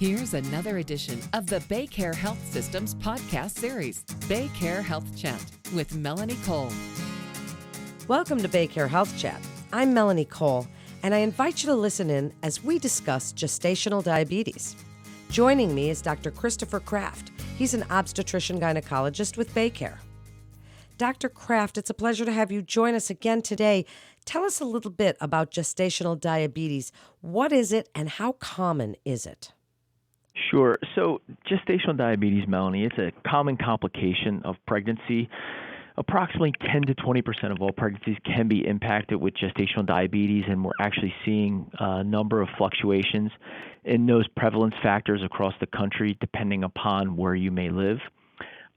Here's another edition of the BayCare Health Systems podcast series, BayCare Health Chat with Melanie Cole. Welcome to BayCare Health Chat. I'm Melanie Cole, and I invite you to listen in as we discuss gestational diabetes. Joining me is Dr. Christopher Kraft. He's an obstetrician gynecologist with BayCare. Dr. Kraft, it's a pleasure to have you join us again today. Tell us a little bit about gestational diabetes. What is it and how common is it? Sure. So gestational diabetes, Melanie, it's a common complication of pregnancy. Approximately 10 to 20% of all pregnancies can be impacted with gestational diabetes, and we're actually seeing a number of fluctuations in those prevalence factors across the country depending upon where you may live.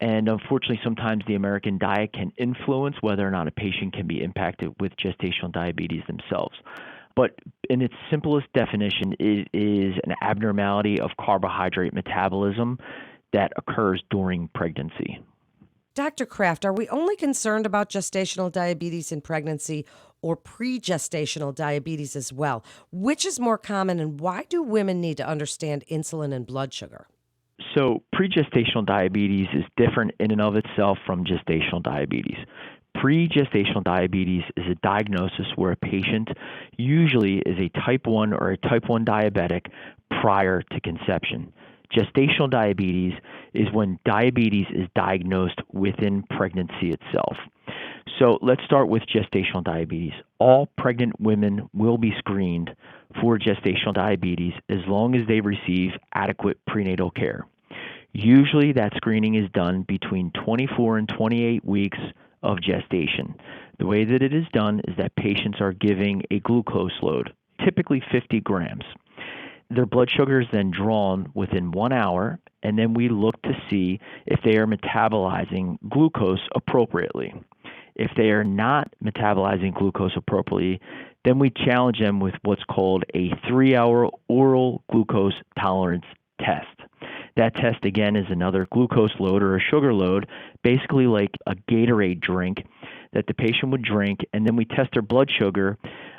And unfortunately, sometimes the American diet can influence whether or not a patient can be impacted with gestational diabetes themselves. But in its simplest definition, it is an abnormality of carbohydrate metabolism that occurs during pregnancy. Dr. Kraft, are we only concerned about gestational diabetes in pregnancy or pre-gestational diabetes as well? Which is more common, and why do women need to understand insulin and blood sugar? So pre-gestational diabetes is different in and of itself from gestational diabetes. Pre-gestational diabetes is a diagnosis where a patient usually is a type 1 or a type 1 diabetic prior to conception. Gestational diabetes is when diabetes is diagnosed within pregnancy itself. So let's start with gestational diabetes. All pregnant women will be screened for gestational diabetes as long as they receive adequate prenatal care. Usually that screening is done between 24 and 28 weeks of gestation. The way that it is done is that patients are giving a glucose load, typically 50 grams. Their blood sugar is then drawn within 1 hour, and then we look to see if they are metabolizing glucose appropriately. If they are not metabolizing glucose appropriately, then we challenge them with what's called a 3-hour oral glucose tolerance test. That test, again, is another glucose load or a sugar load, basically like a Gatorade drink that the patient would drink, and then we test their blood sugar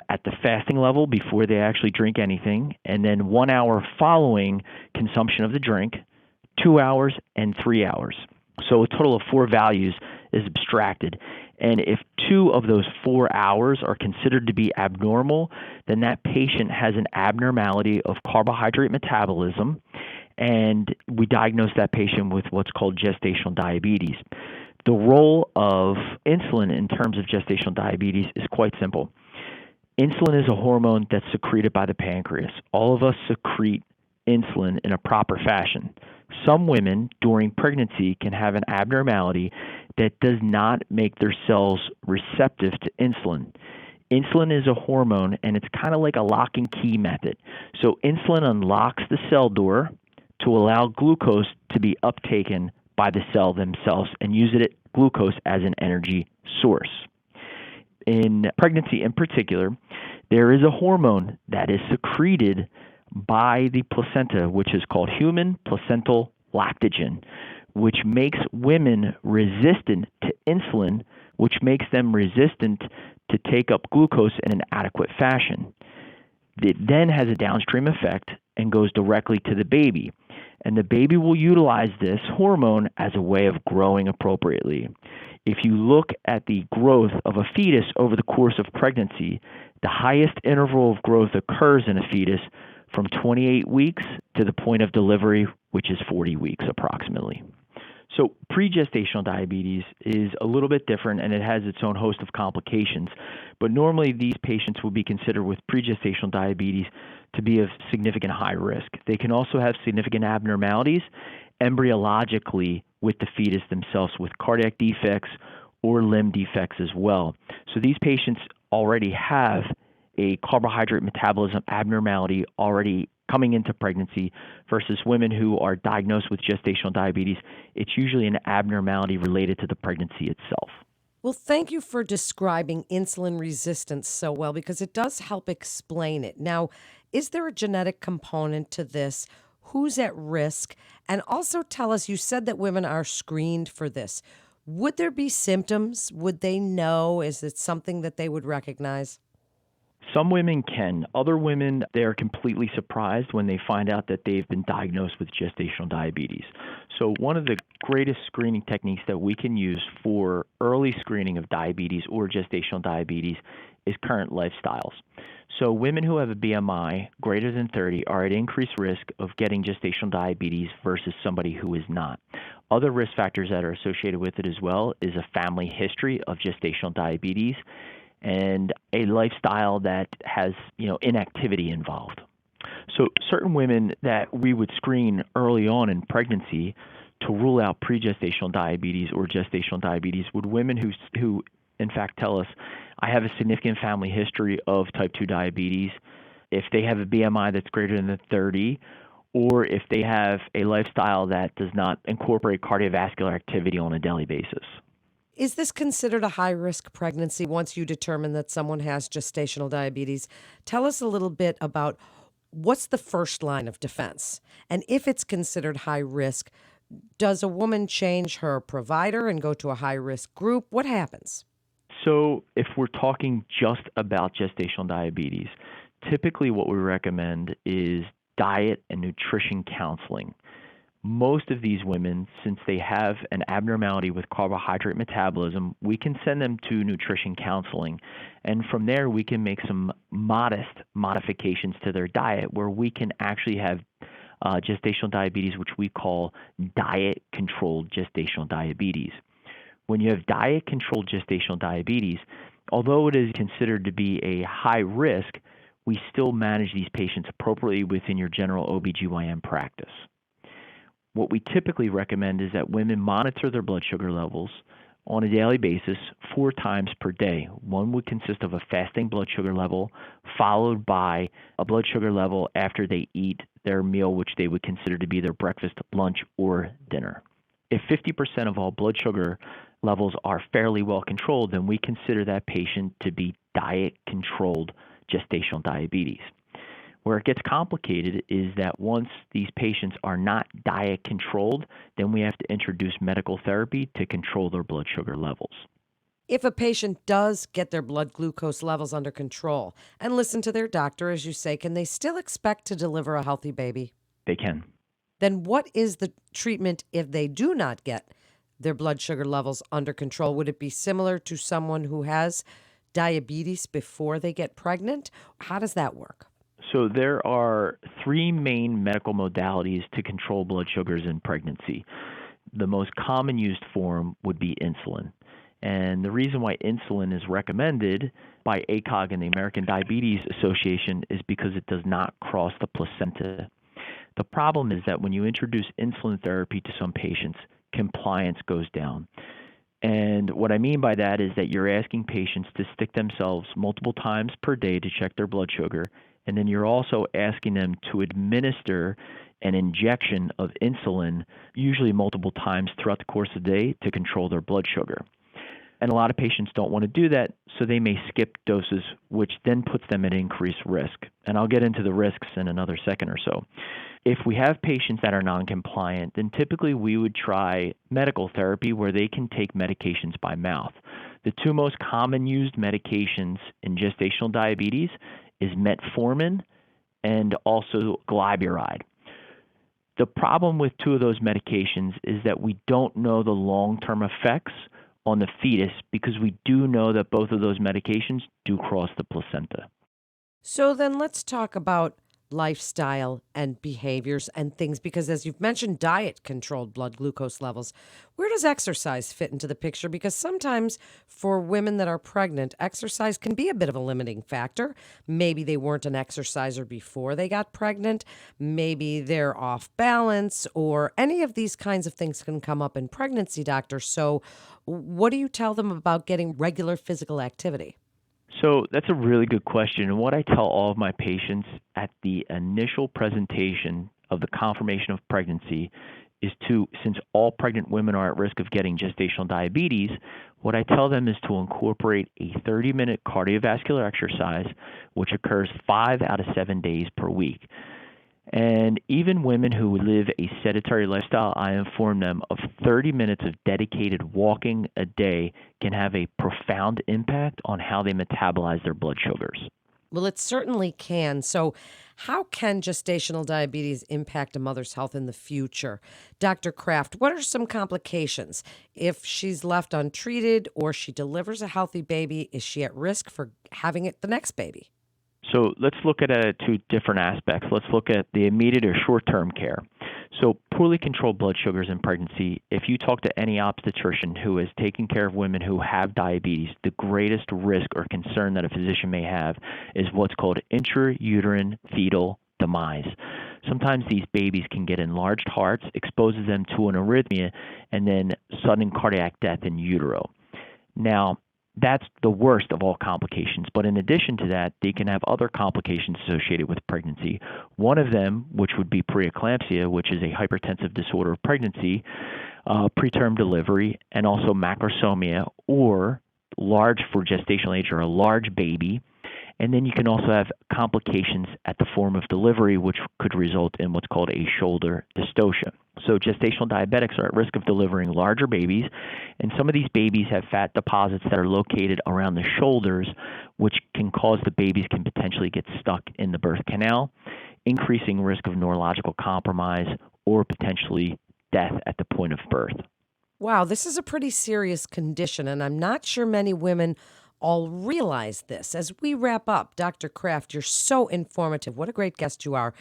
at the fasting level before they actually drink anything, and then 1 hour following consumption of the drink, 2 hours, and 3 hours. So a total of 4 values is abstracted. And if 2 of those 4 hours are considered to be abnormal, then that patient has an abnormality of carbohydrate metabolism, and we diagnose that patient with what's called gestational diabetes. The role of insulin in terms of gestational diabetes is quite simple. Insulin is a hormone that's secreted by the pancreas. All of us secrete insulin in a proper fashion. Some women during pregnancy can have an abnormality that does not make their cells receptive to insulin. Insulin is a hormone, and it's kind of like a lock and key method. So insulin unlocks the cell door to allow glucose to be uptaken by the cell themselves and use glucose as an energy source. In pregnancy in particular, there is a hormone that is secreted by the placenta, which is called human placental lactogen, which makes women resistant to insulin, which makes them resistant to take up glucose in an adequate fashion. It then has a downstream effect and goes directly to the baby. And the baby will utilize this hormone as a way of growing appropriately. If you look at the growth of a fetus over the course of pregnancy, the highest interval of growth occurs in a fetus from 28 weeks to the point of delivery, which is 40 weeks approximately. So pre-gestational diabetes is a little bit different, and it has its own host of complications. But normally these patients will be considered with pre-gestational diabetes to be of significant high risk. They can also have significant abnormalities embryologically with the fetus themselves, with cardiac defects or limb defects as well. So these patients already have a carbohydrate metabolism abnormality already coming into pregnancy versus women who are diagnosed with gestational diabetes. It's usually an abnormality related to the pregnancy itself. Well, thank you for describing insulin resistance so well, because it does help explain it. Now, is there a genetic component to this? Who's at risk? And also tell us, you said that women are screened for this. Would there be symptoms? Would they know? Is it something that they would recognize? Some women can. Other women, they're completely surprised when they find out that they've been diagnosed with gestational diabetes. So one of the greatest screening techniques that we can use for early screening of diabetes or gestational diabetes is current lifestyles. So women who have a BMI greater than 30 are at increased risk of getting gestational diabetes versus somebody who is not. Other risk factors that are associated with it as well is a family history of gestational diabetes and a lifestyle that has, inactivity involved. So certain women that we would screen early on in pregnancy to rule out pregestational diabetes or gestational diabetes would women who in fact tell us, I have a significant family history of type 2 diabetes, if they have a BMI that's greater than 30, or if they have a lifestyle that does not incorporate cardiovascular activity on a daily basis. Is this considered a high-risk pregnancy once you determine that someone has gestational diabetes? Tell us a little bit about what's the first line of defense. And if it's considered high risk, does a woman change her provider and go to a high-risk group? What happens? So if we're talking just about gestational diabetes, typically what we recommend is diet and nutrition counseling. Most of these women, since they have an abnormality with carbohydrate metabolism, we can send them to nutrition counseling. And from there, we can make some modest modifications to their diet where we can actually have gestational diabetes, which we call diet-controlled gestational diabetes. When you have diet-controlled gestational diabetes, although it is considered to be a high risk, we still manage these patients appropriately within your general OBGYN practice. What we typically recommend is that women monitor their blood sugar levels on a daily basis 4 times per day. One would consist of a fasting blood sugar level, followed by a blood sugar level after they eat their meal, which they would consider to be their breakfast, lunch, or dinner. If 50% of all blood sugar levels are fairly well controlled, then we consider that patient to be diet-controlled gestational diabetes. Where it gets complicated is that once these patients are not diet controlled, then we have to introduce medical therapy to control their blood sugar levels. If a patient does get their blood glucose levels under control and listen to their doctor, as you say, can they still expect to deliver a healthy baby? They can. Then what is the treatment if they do not get their blood sugar levels under control? Would it be similar to someone who has diabetes before they get pregnant? How does that work? So there are 3 main medical modalities to control blood sugars in pregnancy. The most common used form would be insulin. And the reason why insulin is recommended by ACOG and the American Diabetes Association is because it does not cross the placenta. The problem is that when you introduce insulin therapy to some patients, compliance goes down. And what I mean by that is that you're asking patients to stick themselves multiple times per day to check their blood sugar, and then you're also asking them to administer an injection of insulin, usually multiple times throughout the course of the day, to control their blood sugar. And a lot of patients don't want to do that, so they may skip doses, which then puts them at increased risk. And I'll get into the risks in another second or so. If we have patients that are non-compliant, then typically we would try medical therapy where they can take medications by mouth. The 2 most common used medications in gestational diabetes is metformin and also glyburide. The problem with 2 of those medications is that we don't know the long-term effects on the fetus because we do know that both of those medications do cross the placenta. So then let's talk about lifestyle and behaviors and things, because as you've mentioned, diet controlled blood glucose levels. Where does exercise fit into the picture? Because sometimes for women that are pregnant, exercise can be a bit of a limiting factor. Maybe they weren't an exerciser before they got pregnant. Maybe they're off balance, or any of these kinds of things can come up in pregnancy, doctor. So what do you tell them about getting regular physical activity? So that's a really good question. And what I tell all of my patients at the initial presentation of the confirmation of pregnancy is since all pregnant women are at risk of getting gestational diabetes, what I tell them is to incorporate a 30-minute cardiovascular exercise, which occurs 5 out of 7 days per week. And even women who live a sedentary lifestyle, I inform them of 30 minutes of dedicated walking a day can have a profound impact on how they metabolize their blood sugars. Well, it certainly can. So, how can gestational diabetes impact a mother's health in the future? Dr. Kraft, what are some complications? If she's left untreated or she delivers a healthy baby, is she at risk for having the next baby? So let's look at two different aspects. Let's look at the immediate or short-term care. So poorly controlled blood sugars in pregnancy, if you talk to any obstetrician who is taking care of women who have diabetes, the greatest risk or concern that a physician may have is what's called intrauterine fetal demise. Sometimes these babies can get enlarged hearts, exposes them to an arrhythmia, and then sudden cardiac death in utero. Now, that's the worst of all complications. But in addition to that, they can have other complications associated with pregnancy. One of them, which would be preeclampsia, which is a hypertensive disorder of pregnancy, preterm delivery, and also macrosomia, or large for gestational age, or a large baby. And then you can also have complications at the form of delivery, which could result in what's called a shoulder dystocia. So gestational diabetics are at risk of delivering larger babies, and some of these babies have fat deposits that are located around the shoulders, which can cause the babies can potentially get stuck in the birth canal, increasing risk of neurological compromise or potentially death at the point of birth. Wow, this is a pretty serious condition, and I'm not sure many women all realize this. As we wrap up, Dr. Kraft, you're so informative. What a great guest you are.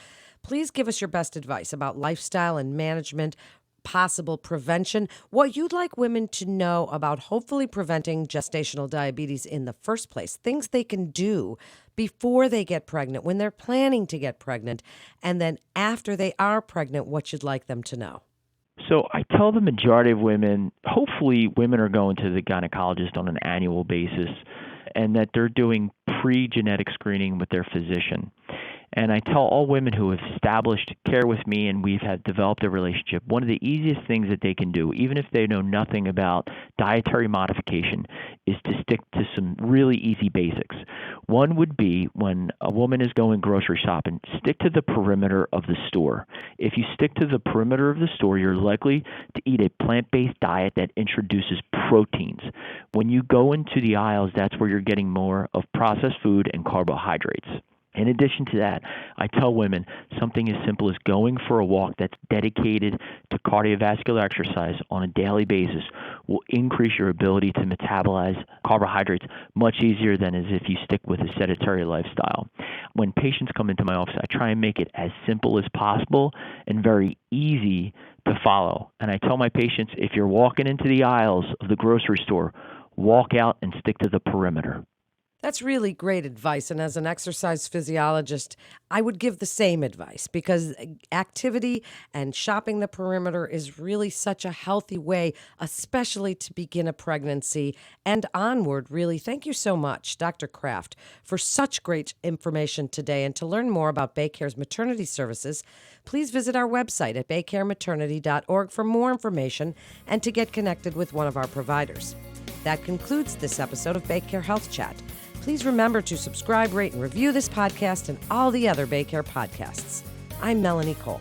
Please give us your best advice about lifestyle and management, possible prevention, what you'd like women to know about hopefully preventing gestational diabetes in the first place, things they can do before they get pregnant, when they're planning to get pregnant, and then after they are pregnant, what you'd like them to know. So I tell the majority of women, hopefully women are going to the gynecologist on an annual basis and that they're doing pre-genetic screening with their physician. And I tell all women who have established care with me and we've developed a relationship, one of the easiest things that they can do, even if they know nothing about dietary modification, is to stick to some really easy basics. One would be when a woman is going grocery shopping, stick to the perimeter of the store. If you stick to the perimeter of the store, you're likely to eat a plant-based diet that introduces proteins. When you go into the aisles, that's where you're getting more of processed food and carbohydrates. In addition to that, I tell women something as simple as going for a walk that's dedicated to cardiovascular exercise on a daily basis will increase your ability to metabolize carbohydrates much easier than as if you stick with a sedentary lifestyle. When patients come into my office, I try and make it as simple as possible and very easy to follow. And I tell my patients, if you're walking into the aisles of the grocery store, walk out and stick to the perimeter. That's really great advice. And as an exercise physiologist, I would give the same advice because activity and shopping the perimeter is really such a healthy way, especially to begin a pregnancy and onward, really. Thank you so much, Dr. Kraft, for such great information today. And to learn more about BayCare's maternity services, please visit our website at baycarematernity.org for more information and to get connected with one of our providers. That concludes this episode of BayCare Health Chat. Please remember to subscribe, rate, and review this podcast and all the other BayCare podcasts. I'm Melanie Cole.